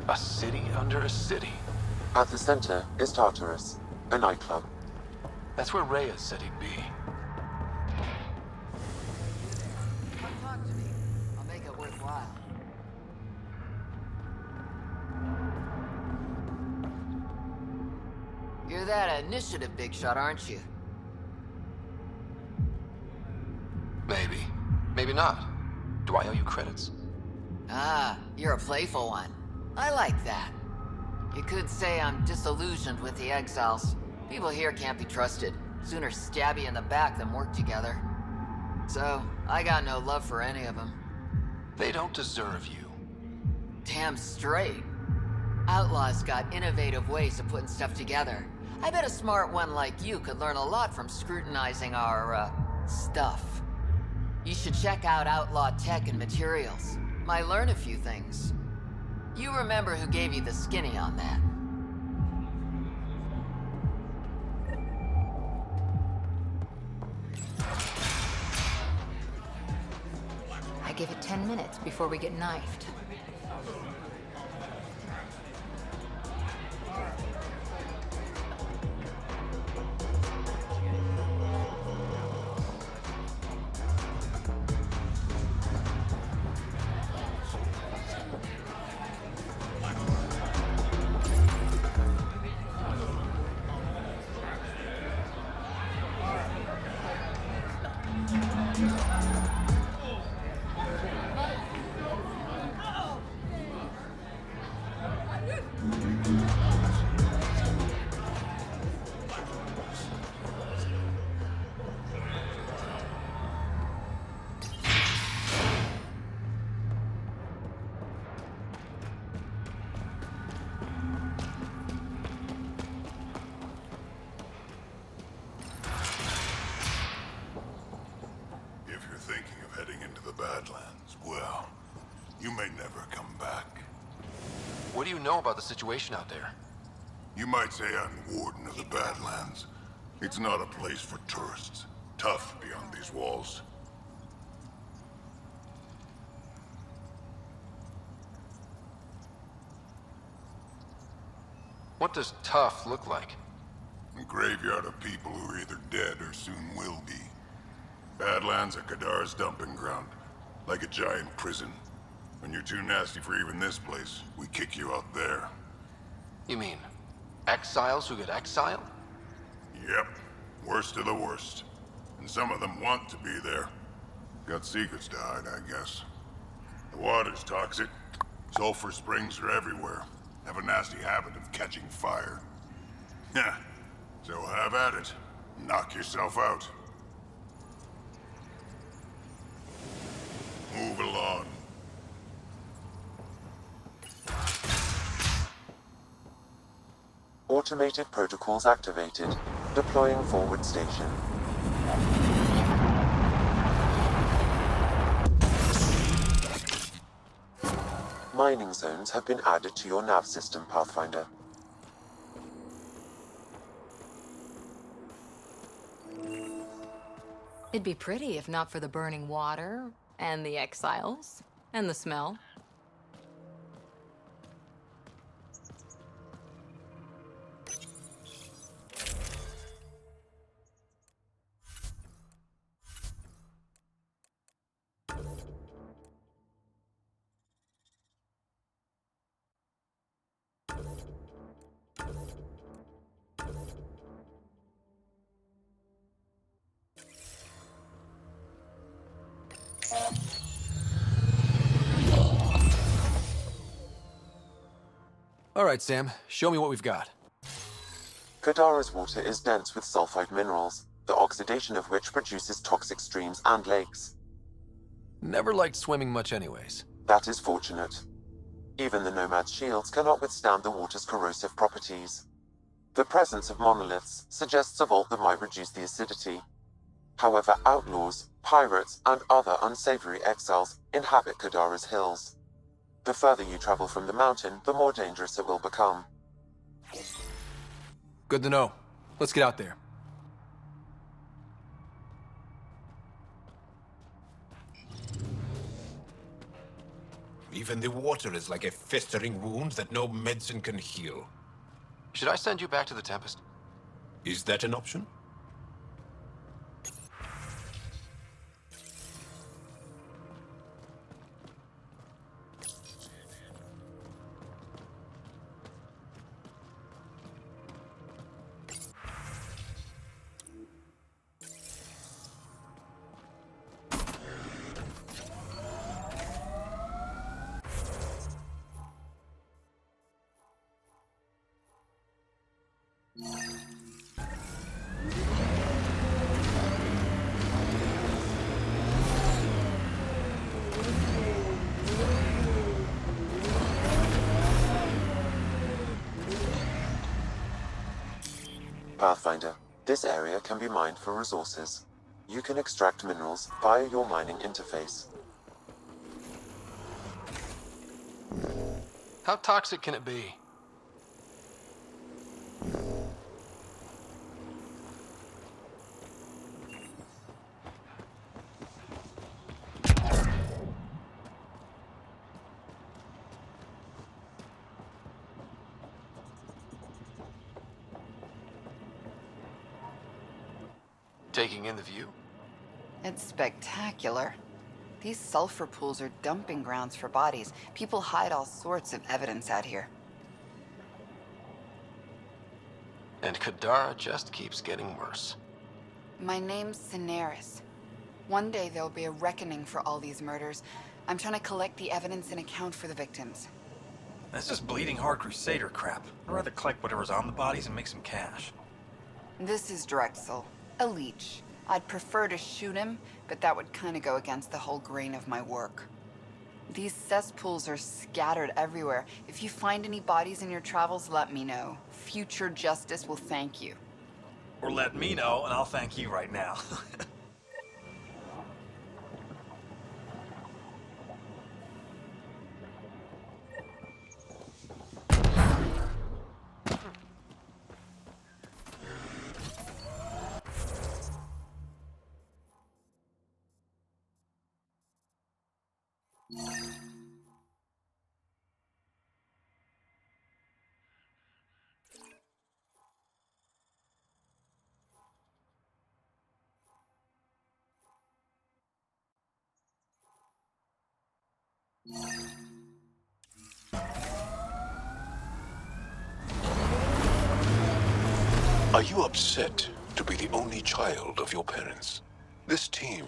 A city under a city. At the center is Tartarus, a nightclub. That's where Rhea said he'd be. Come talk to me. I'll make it worthwhile. You're that initiative big shot, aren't you? Maybe. Maybe not. Do I owe you credits? Ah, you're a playful one. I like that. You could say I'm disillusioned with the exiles. People here can't be trusted. Sooner stab you in the back than work together. So, I got no love for any of them. They don't deserve you. Damn straight. Outlaws got innovative ways of putting stuff together. I bet a smart one like you could learn a lot from scrutinizing our, stuff. You should check out Outlaw Tech and Materials. Might learn a few things. You remember who gave you the skinny on that. I give it 10 minutes before we get knifed. What do you know about the situation out there? You might say I'm warden of the Badlands. It's not a place for tourists. Tough beyond these walls. What does tough look like? A graveyard of people who are either dead or soon will be. Badlands are Kadar's dumping ground. Like a giant prison. When you're too nasty for even this place, we kick you out there. You mean exiles who get exiled? Yep. Worst of the worst. And some of them want to be there. Got secrets to hide, I guess. The water's toxic. Sulfur springs are everywhere. Have a nasty habit of catching fire. Yeah. So have at it. Knock yourself out. Move along. Automated protocols activated. Deploying forward station. Mining zones have been added to your nav system, Pathfinder. It'd be pretty if not for the burning water, and the exiles, and the smell. All right, Sam. Show me what we've got. Kadara's water is dense with sulfide minerals, the oxidation of which produces toxic streams and lakes. Never liked swimming much anyways. That is fortunate. Even the Nomad's shields cannot withstand the water's corrosive properties. The presence of monoliths suggests a vault that might reduce the acidity. However, outlaws, pirates, and other unsavory exiles inhabit Kadara's hills. The further you travel from the mountain, the more dangerous it will become. Good to know. Let's get out there. Even the water is like a festering wound that no medicine can heal. Should I send you back to the Tempest? Is that an option? Pathfinder, this area can be mined for resources. You can extract minerals via your mining interface. How toxic can it be? Taking in the view? It's spectacular. These sulfur pools are dumping grounds for bodies. People hide all sorts of evidence out here. And Kadara just keeps getting worse. My name's Cineris. One day there'll be a reckoning for all these murders. I'm trying to collect the evidence and account for the victims. That's just bleeding heart crusader crap. I'd rather collect whatever's on the bodies and make some cash. This is Drexel, a leech. I'd prefer to shoot him, but that would kind of go against the whole grain of my work. These cesspools are scattered everywhere. If you find any bodies in your travels, let me know. Future justice will thank you. Or let me know, and I'll thank you right now. Are you upset to be the only child of your parents? This team,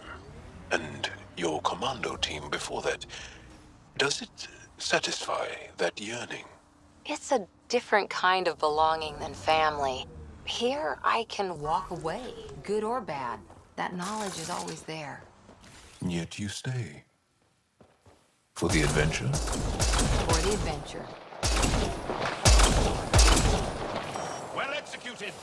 and your commando team before that, does it satisfy that yearning? It's a different kind of belonging than family. Here, I can walk away, good or bad. That knowledge is always there. Yet you stay. For the adventure? For the adventure. Well executed!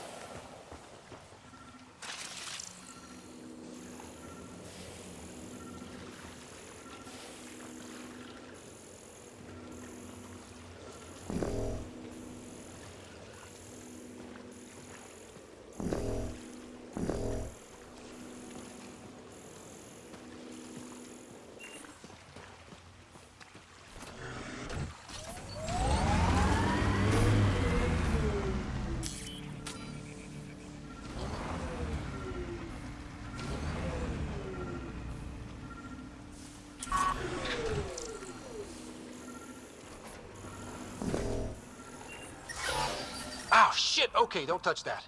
Ow, shit! Okay, don't touch that.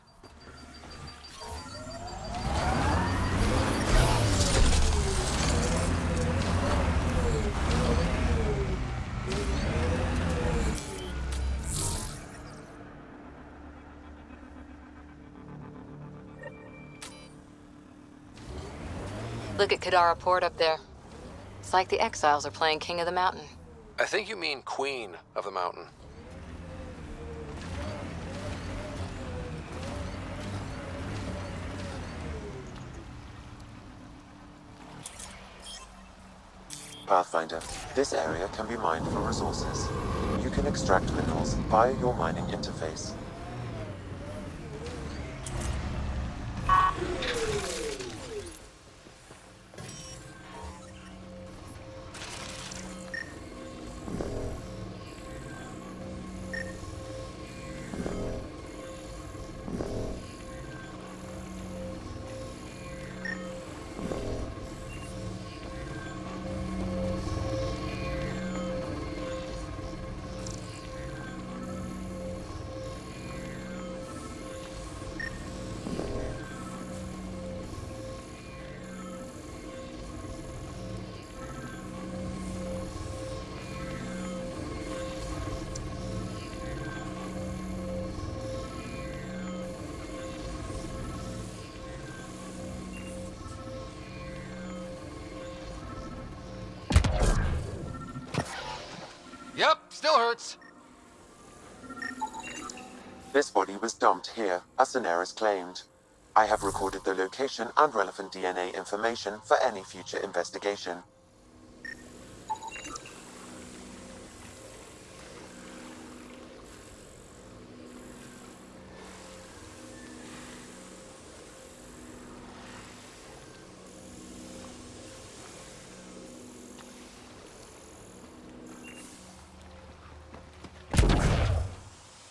Look at Kadara Port up there. It's like the exiles are playing King of the Mountain. I think you mean Queen of the Mountain. Pathfinder, this area can be mined for resources. You can extract minerals via your mining interface. Yep, still hurts. This body was dumped here, as Daenerys claimed. I have recorded the location and relevant DNA information for any future investigation.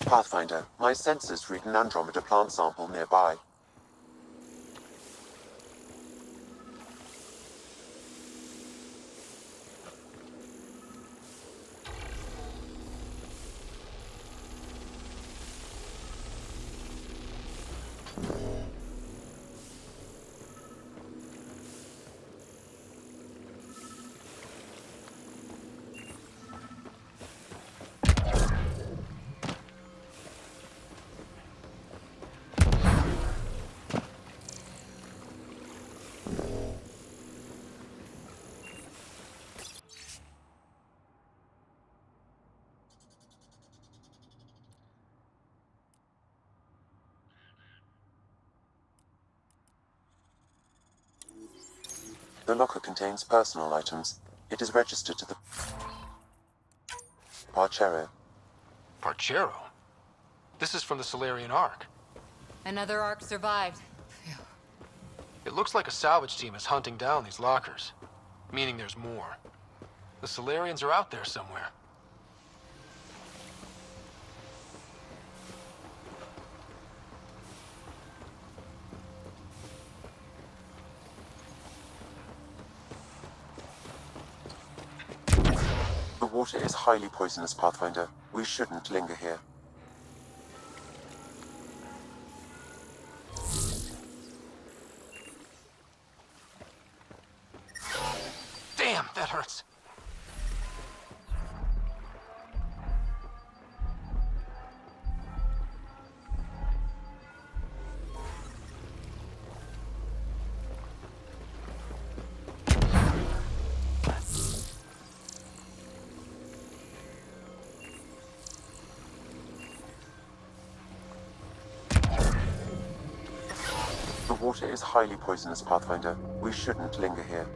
Pathfinder, my sensors read an Andromeda plant sample nearby. The locker contains personal items. It is registered to the Parchero. Parchero? This is from the Solarian Ark. Another Ark survived. Phew. It looks like a salvage team is hunting down these lockers, meaning there's more. The Solarians are out there somewhere. The water is highly poisonous, Pathfinder. We shouldn't linger here. Damn, that hurts. The water is highly poisonous, Pathfinder. We shouldn't linger here.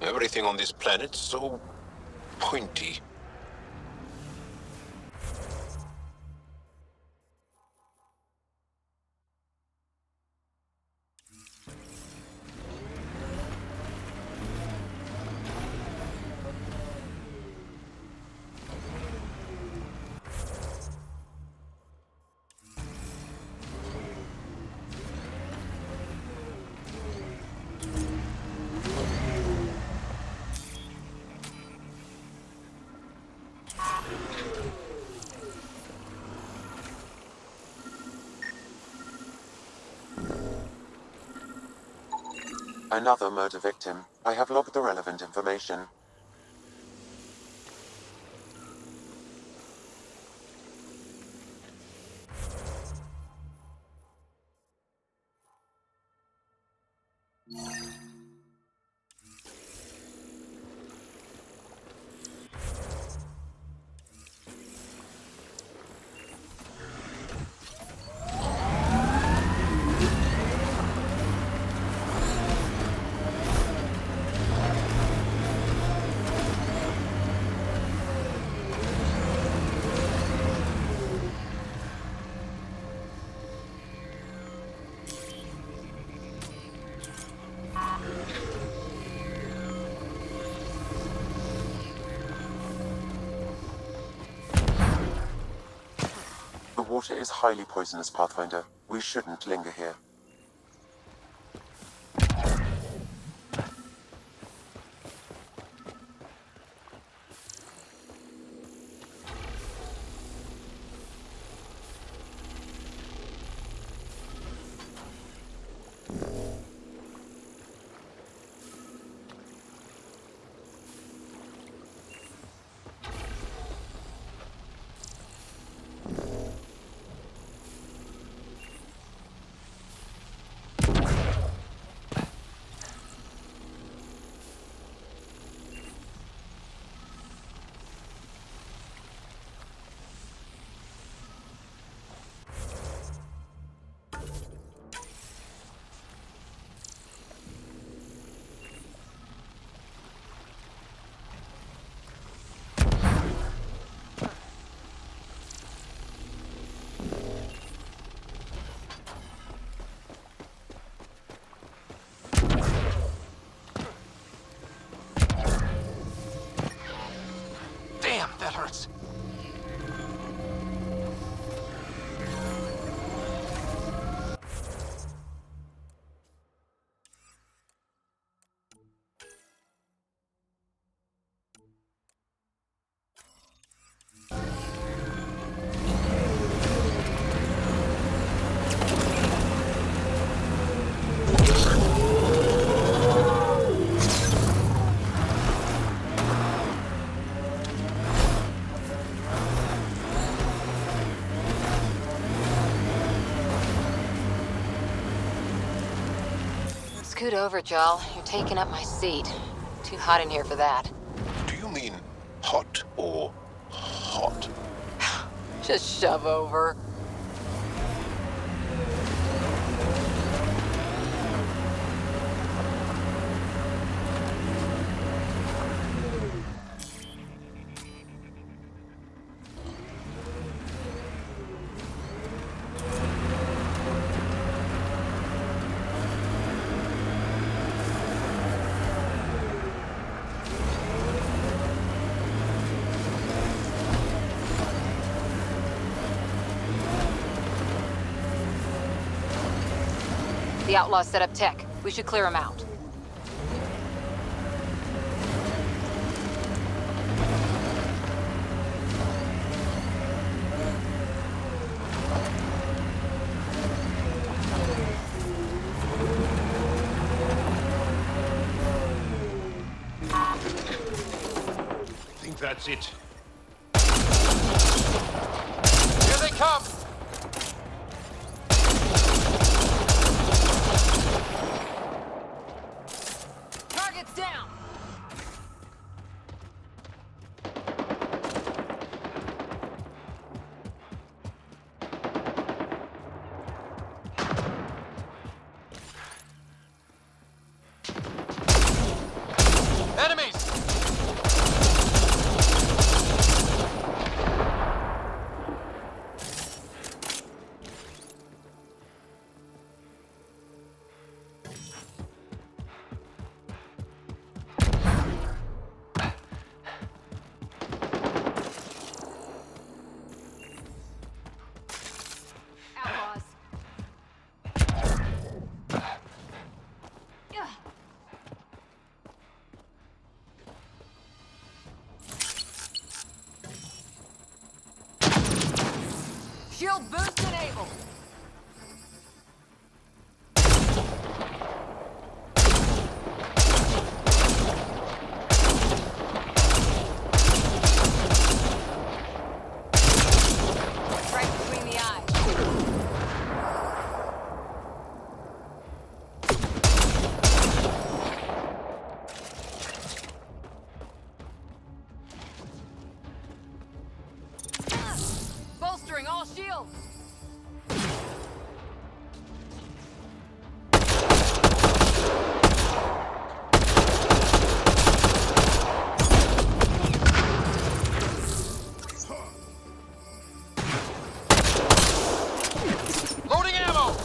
Everything on this planet's so pointy. Another murder victim. I have logged the relevant information. water is highly poisonous, Pathfinder. We shouldn't linger here. Damn, that hurts. Scoot over, Jal. You're taking up my seat. Too hot in here for that. Do you mean hot or hot? Just shove over. The outlaws set up tech. We should clear them out. I think that's it. Here they come! Target's down! Enemies! Outlaws. Shield boost enabled. Right between the eyes. Bolstering all shields. Loading ammo!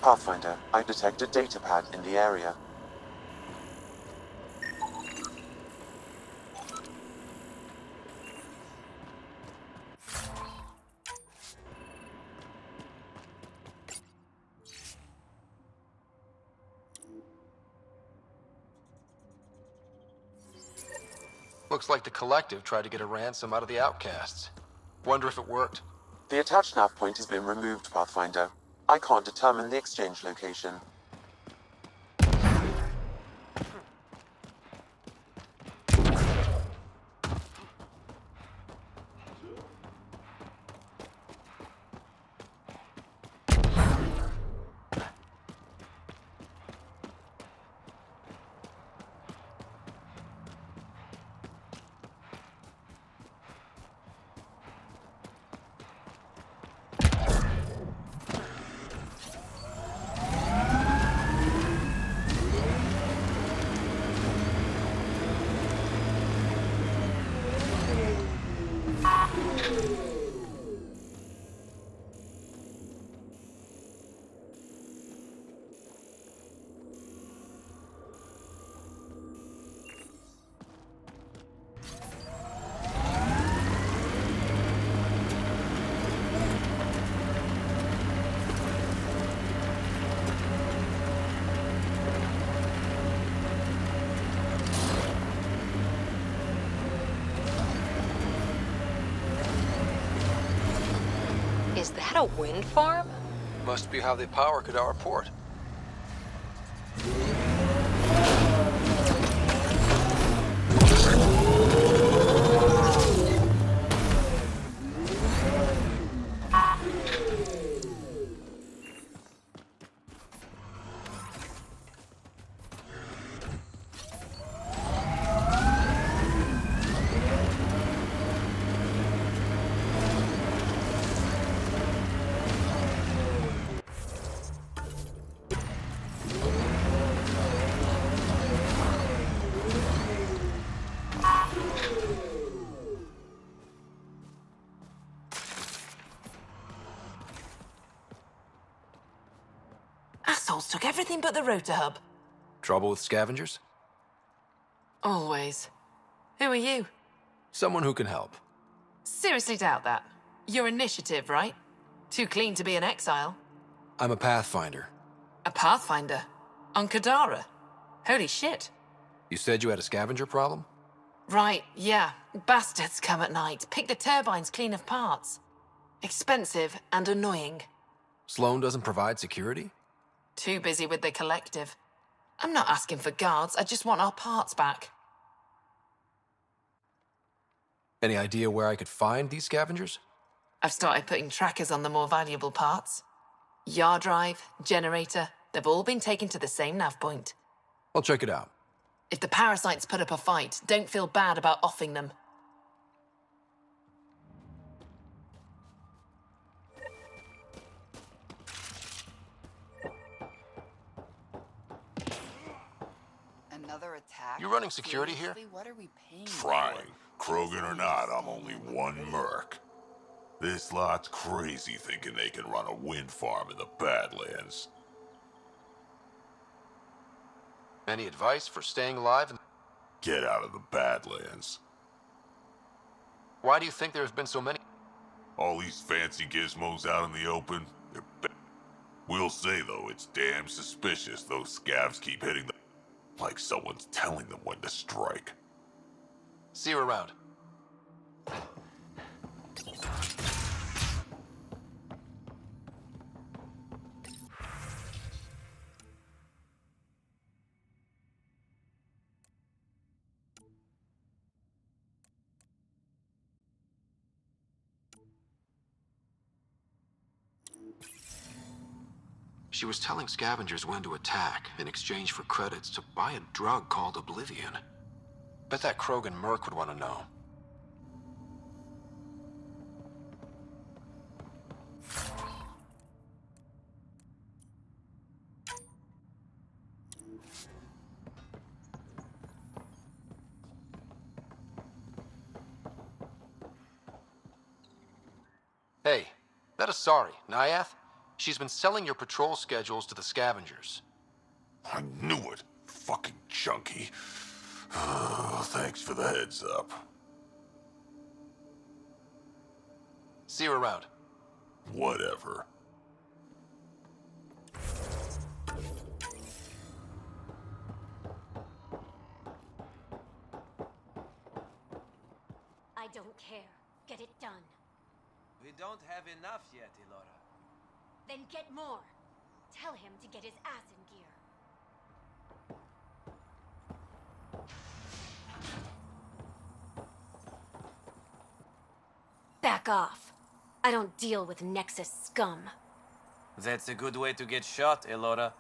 Pathfinder, I detect a datapad in the area. Looks like the Collective tried to get a ransom out of the outcasts. Wonder if it worked. The attached nav point has been removed, Pathfinder. I can't determine the exchange location. Is that a wind farm? Must be how they power Kadara Port. Assholes took everything but the rotor hub. Trouble with scavengers? Always. Who are you? Someone who can help. Seriously doubt that. Your initiative, right? Too clean to be an exile. I'm a Pathfinder. A Pathfinder? On Kadara? Holy shit. You said you had a scavenger problem? Right, yeah. Bastards come at night, pick the turbines clean of parts. Expensive and annoying. Sloan doesn't provide security? Too busy with the Collective. I'm not asking for guards, I just want our parts back. Any idea where I could find these scavengers? I've started putting trackers on the more valuable parts. Yard drive, generator, they've all been taken to the same nav point. I'll check it out. If the parasites put up a fight, don't feel bad about offing them. Another attack? You running security here? Seriously, what are we paying Trying. for? Krogan or not, I'm only one merc. This lot's crazy thinking they can run a wind farm in the Badlands. Any advice for staying alive? Get out of the Badlands. Why do you think there have been so many? All these fancy gizmos out in the open, we'll say, though, it's damn suspicious those scavs keep hitting them like someone's telling them when to strike. See you around. She was telling scavengers when to attack in exchange for credits to buy a drug called Oblivion. Bet that Krogan merc would want to know. Hey, that Asari, Nyath? She's been selling your patrol schedules to the scavengers. I knew it. Fucking junkie. Thanks for the heads up. See you around. Whatever. I don't care. Get it done. We don't have enough yet, Elora. Then get more. Tell him to get his ass in gear. Back off. I don't deal with Nexus scum. That's a good way to get shot, Elora.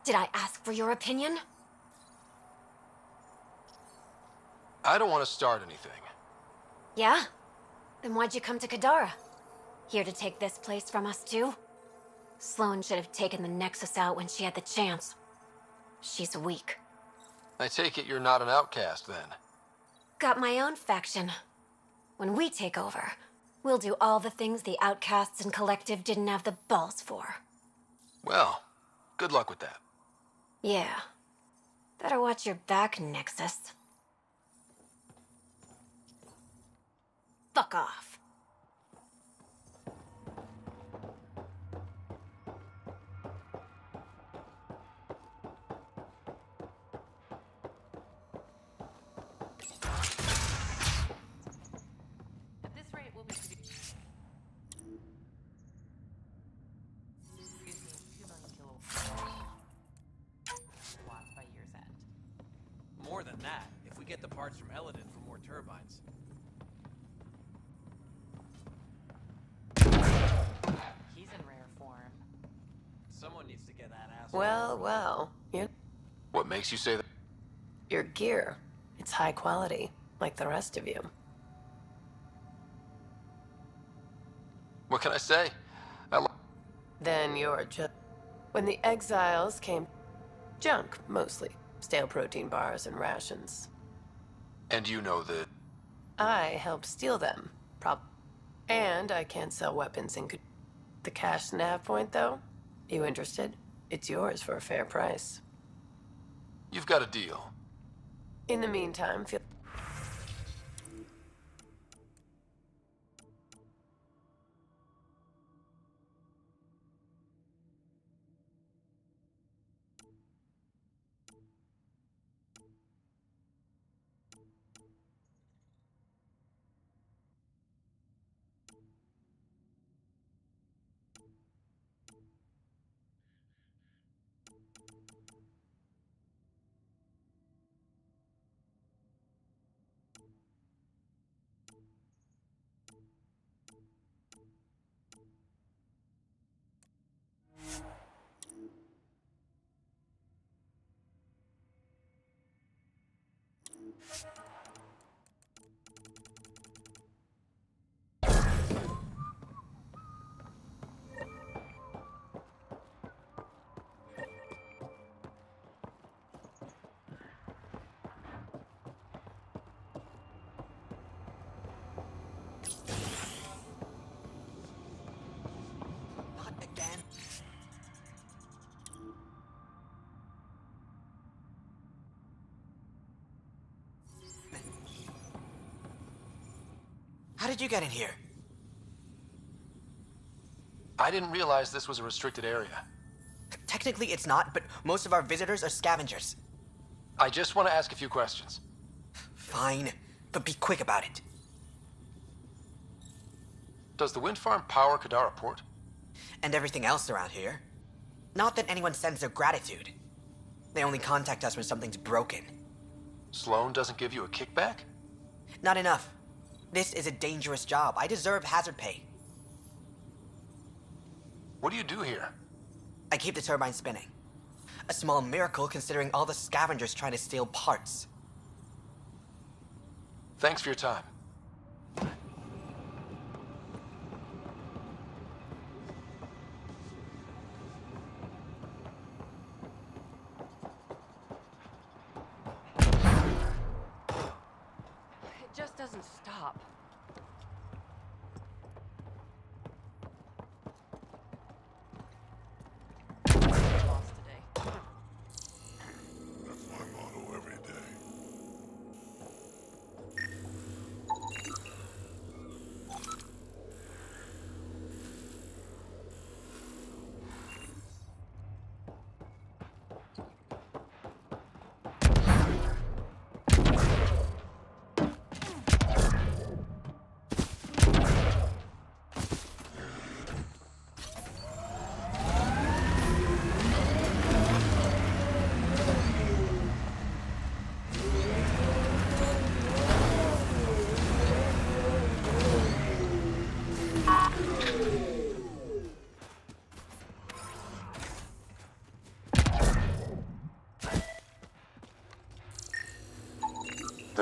Did I ask for your opinion? I don't want to start anything. Yeah? Then why'd you come to Kadara? Here to take this place from us too? Sloane should have taken the Nexus out when she had the chance. She's weak. I take it you're not an outcast, then. Got my own faction. When we take over, we'll do all the things the outcasts and collective didn't have the balls for. Well, good luck with that. Yeah. Better watch your back, Nexus. Fuck off. At this rate, we'll be producing 2 million kilowatts by year's end. More than that, if we get the parts from Eladin for more turbines. He's in rare form. Someone needs to get that asshole. Well, What makes you say that? your gear. It's high quality, like the rest of you. What can I say? Then you're just... When the exiles came... Junk, mostly. Stale protein bars and rations. And you know that... I helped steal them. And I can't sell weapons in... The cash nav point, though? You interested? It's yours for a fair price. You've got a deal. In the meantime, feel... Not again. How did you get in here? I didn't realize this was a restricted area. Technically it's not, but most of our visitors are scavengers. I just want to ask a few questions. Fine, but be quick about it. Does the wind farm power Kadara Port? And everything else around here. Not that anyone sends their gratitude. They only contact us when something's broken. Sloane doesn't give you a kickback? Not enough. This is a dangerous job. I deserve hazard pay. What do you do here? I keep the turbine spinning. A small miracle considering all the scavengers trying to steal parts. Thanks for your time. It just doesn't stop.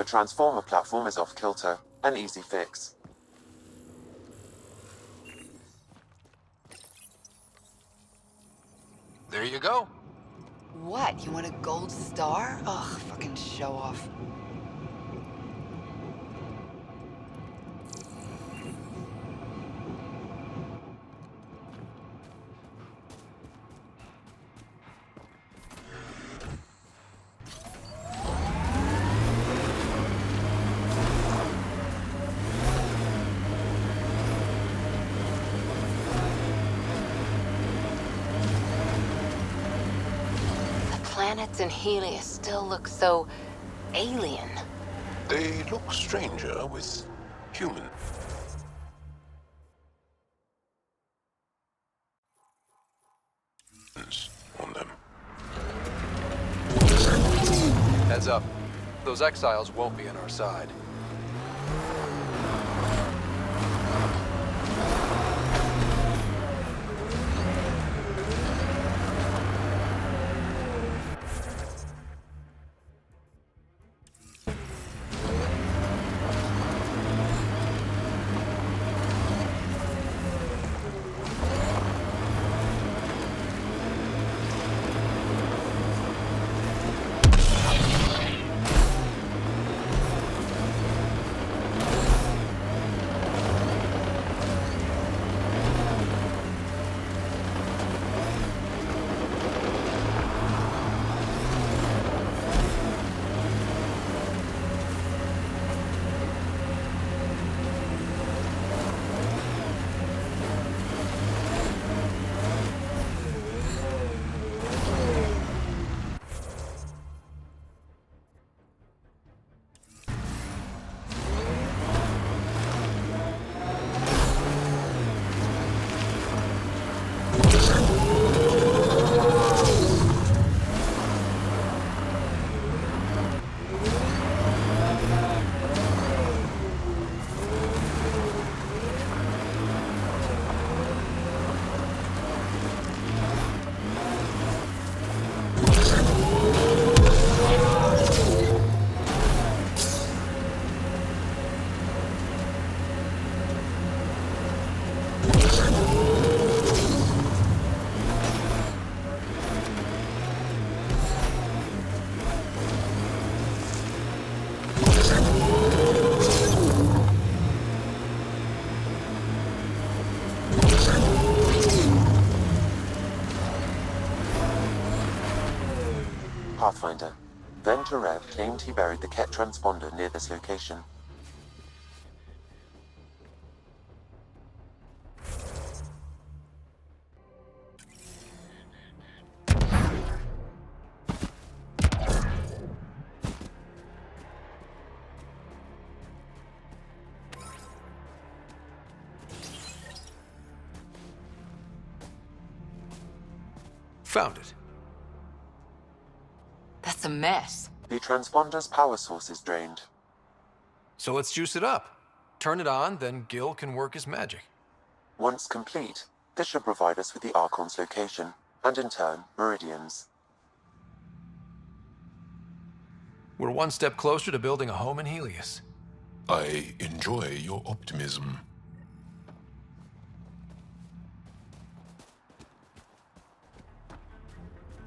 The transformer platform is off kilter, an easy fix. There you go. What? You want a gold star? Ugh, fucking show off. Planets in Helios still look so alien. They look stranger with human. On them. Heads up. Those exiles won't be on our side. Pathfinder. Then Tarev claimed he buried the Ket transponder near this location. Found it. That's a mess. The transponder's power source is drained. So let's juice it up. Turn it on, then Gil can work his magic. Once complete, this should provide us with the Archon's location, and in turn, meridians. We're one step closer to building a home in Helios. I enjoy your optimism.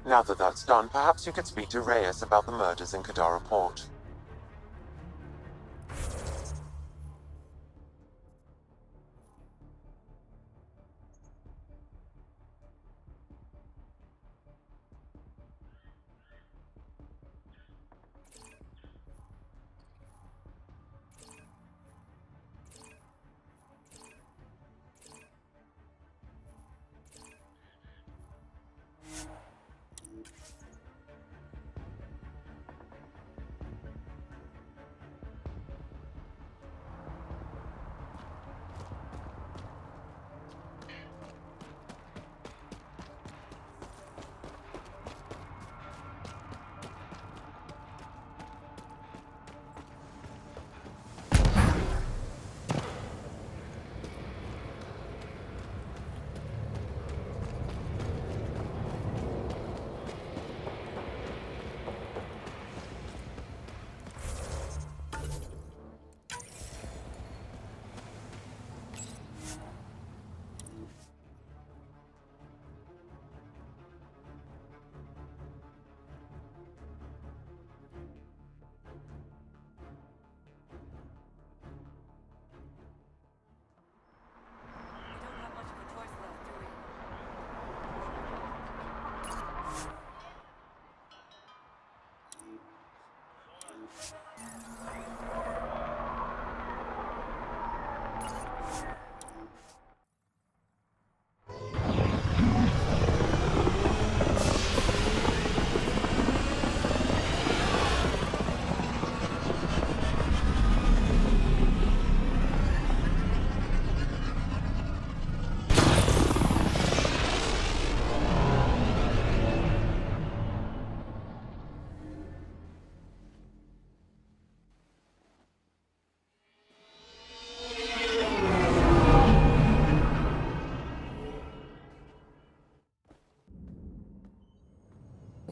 Now that that's done, perhaps you could speak to Reyes about the murders in Kadara Port.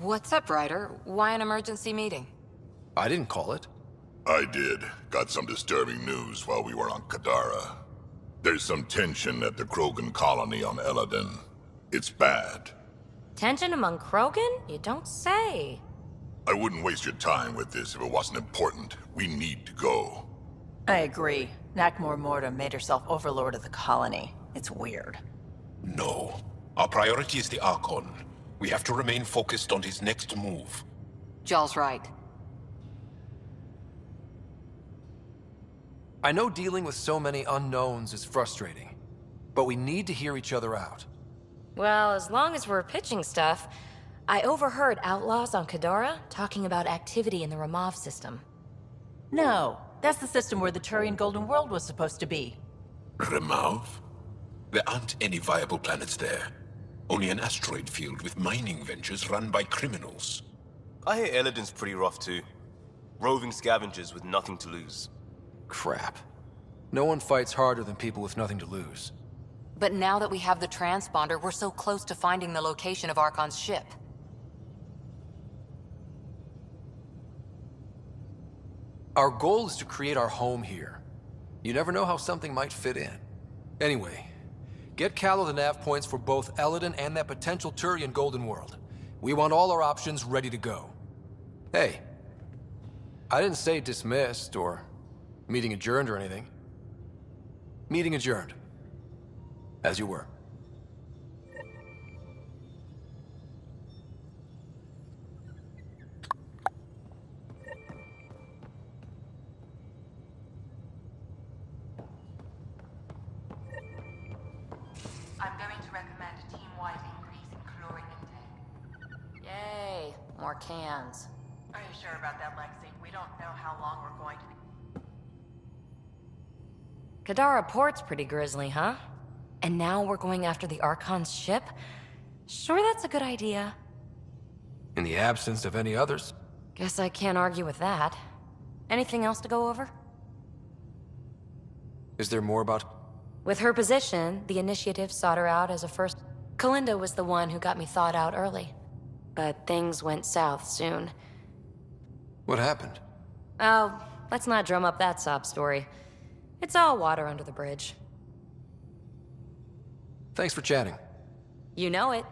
What's up, Ryder? Why an emergency meeting? I didn't call it. I did. Got some disturbing news while we were on Kadara. There's some tension at the Krogan colony on Eladin. It's bad. Tension among Krogan? You don't say. I wouldn't waste your time with this if it wasn't important. We need to go. I agree. Nakmor Morta made herself overlord of the colony. It's weird. No. Our priority is the Archon. We have to remain focused on his next move. Jall's right. I know dealing with so many unknowns is frustrating, but we need to hear each other out. Well, as long as we're pitching stuff, I overheard outlaws on Kadara talking about activity in the Ramov system. No, that's the system where the Turian Golden World was supposed to be. Ramov? There aren't any viable planets there. Only an asteroid field with mining ventures run by criminals. I hear Eladin's pretty rough too. Roving scavengers with nothing to lose. Crap. No one fights harder than people with nothing to lose. But now that we have the transponder, we're so close to finding the location of Archon's ship. Our goal is to create our home here. You never know how something might fit in. Anyway, get Callow the nav points for both Eladin and that potential Turian Golden World. We want all our options ready to go. Hey, I didn't say dismissed or meeting adjourned or anything. Meeting adjourned. As you were. I'm going to recommend a team-wide increase in chlorine intake. Yay, more cans. Are you sure about that, Lexi? We don't know how long we're going to be. Kadara Port's pretty grisly, huh? And now we're going after the Archon's ship? Sure, that's a good idea. In the absence of any others. Guess I can't argue with that. Anything else to go over? Is there more about... With her position, the initiative sought her out as a first... Kalinda was the one who got me thawed out early. But things went south soon. What happened? Oh, let's not drum up that sob story. It's all water under the bridge. Thanks for chatting. You know it.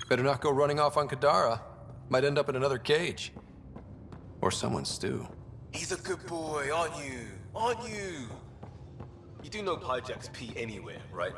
Better not go running off on Kadara. Might end up in another cage. Or someone's stew. He's a good boy, aren't you? Aren't you? You do know hijack's pee anywhere, right?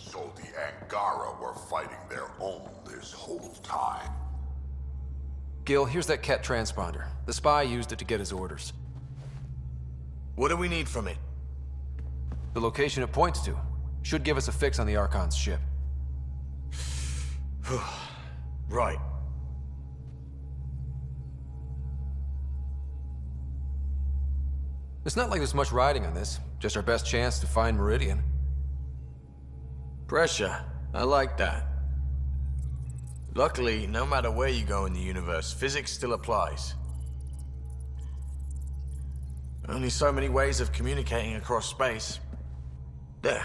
So the Angara were fighting their own this whole time. Gil, here's that Ket transponder. The spy used it to get his orders. What do we need from it? The location it points to. Should give us a fix on the Archon's ship. Right. It's not like there's much riding on this. Just our best chance to find Meridian. Pressure. I like that. Luckily, no matter where you go in the universe, physics still applies. Only so many ways of communicating across space. There.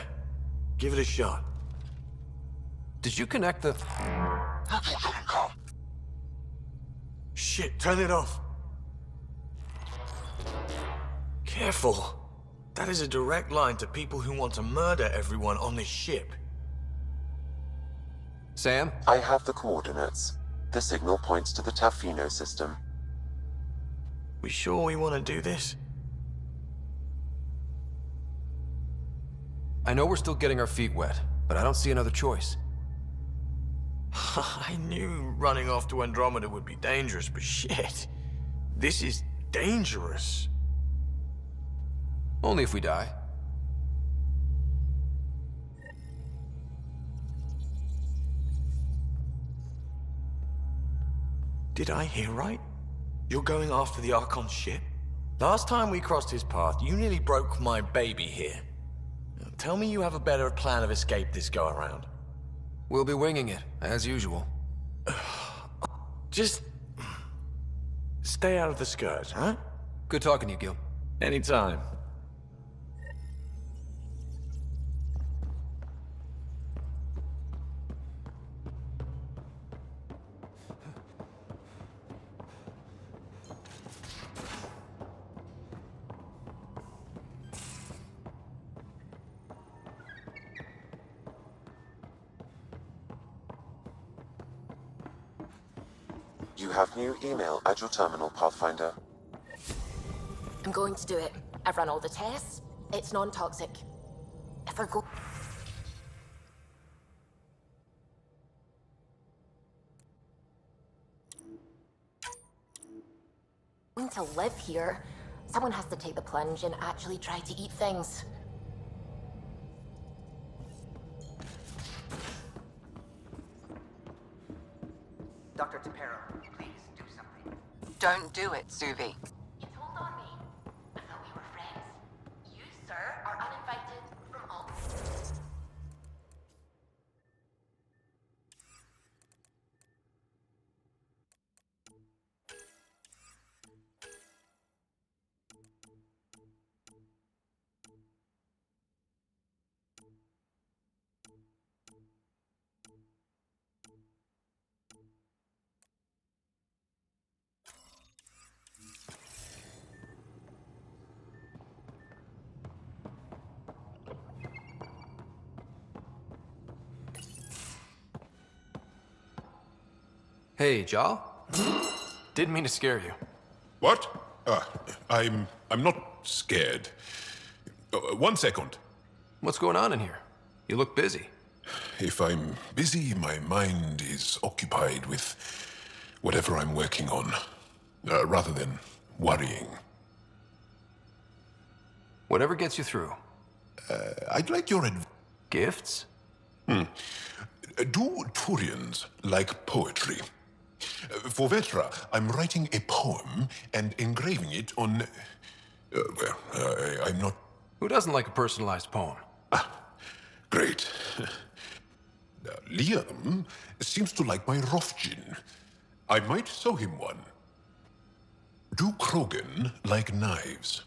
Give it a shot. Did you connect the... Shit, turn it off. Careful. That is a direct line to people who want to murder everyone on this ship. Sam? I have the coordinates. The signal points to the Tafino system. We sure we want to do this? I know we're still getting our feet wet, but I don't see another choice. I knew running off to Andromeda would be dangerous, but shit. This is dangerous. Only if we die. Did I hear right? You're going after the Archon's ship? Last time we crossed his path, you nearly broke my baby here. Now, tell me you have a better plan of escape this go-around. We'll be winging it, as usual. Just... stay out of the skirt, huh? Good talking to you, Gil. Anytime. You have new email at your terminal, Pathfinder. I'm going to do it. I've run all the tests. It's non-toxic. If we're going to live here, someone has to take the plunge and actually try to eat things. Dr. Tapero, please do something. Don't do it, Suvi. You told on me. I thought we were friends. You, sir, are uninvited from all... Hey, Jal? Didn't mean to scare you. What? I'm not scared. 1 second. What's going on in here? You look busy. If I'm busy, my mind is occupied with whatever I'm working on, rather than worrying. Whatever gets you through. I'd like your gifts? Do Turians like poetry? For Vetra, I'm writing a poem and engraving it on... I'm not... Who doesn't like a personalized poem? Great. Liam seems to like my Rofgin. I might sew him one. Do Krogan like knives?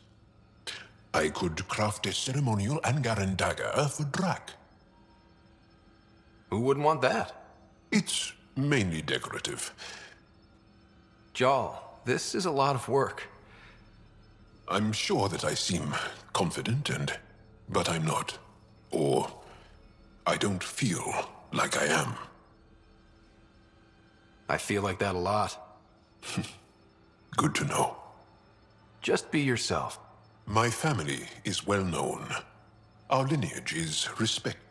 I could craft a ceremonial Angaran dagger for Drac. Who wouldn't want that? It's mainly decorative. Jarl, this is a lot of work. I'm sure that I seem confident but I'm not. Or I don't feel like I am. I feel like that a lot. Good to know. Just be yourself. My family is well known. Our lineage is respected.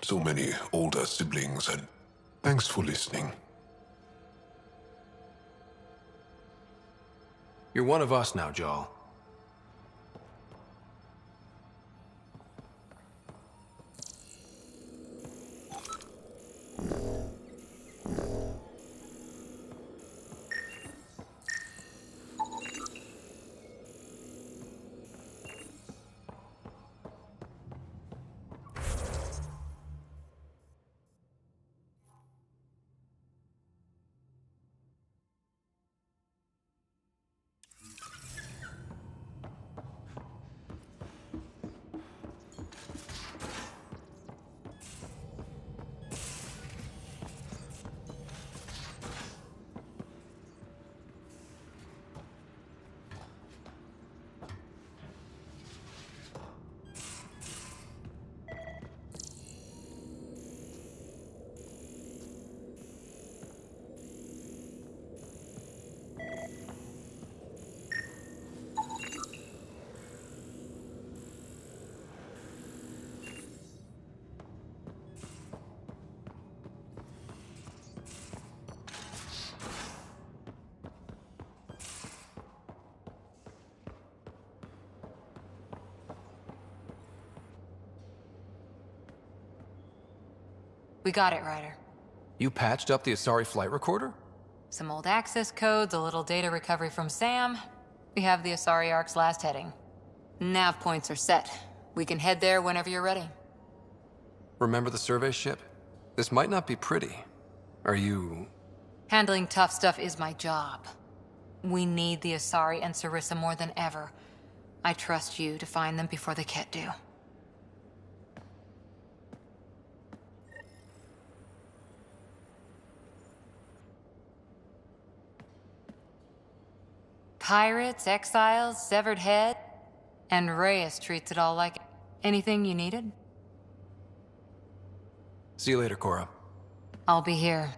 So many older siblings, and thanks for listening. You're one of us now, Jarl. We got it, Ryder. You patched up the Asari flight recorder? Some old access codes, a little data recovery from Sam. We have the Asari Ark's last heading. Nav points are set. We can head there whenever you're ready. Remember the survey ship? This might not be pretty. Are you... Handling tough stuff is my job. We need the Asari and Sarissa more than ever. I trust you to find them before the Ket do. Pirates, exiles, severed head, and Reyes treats it all like anything you needed. See you later, Cora. I'll be here.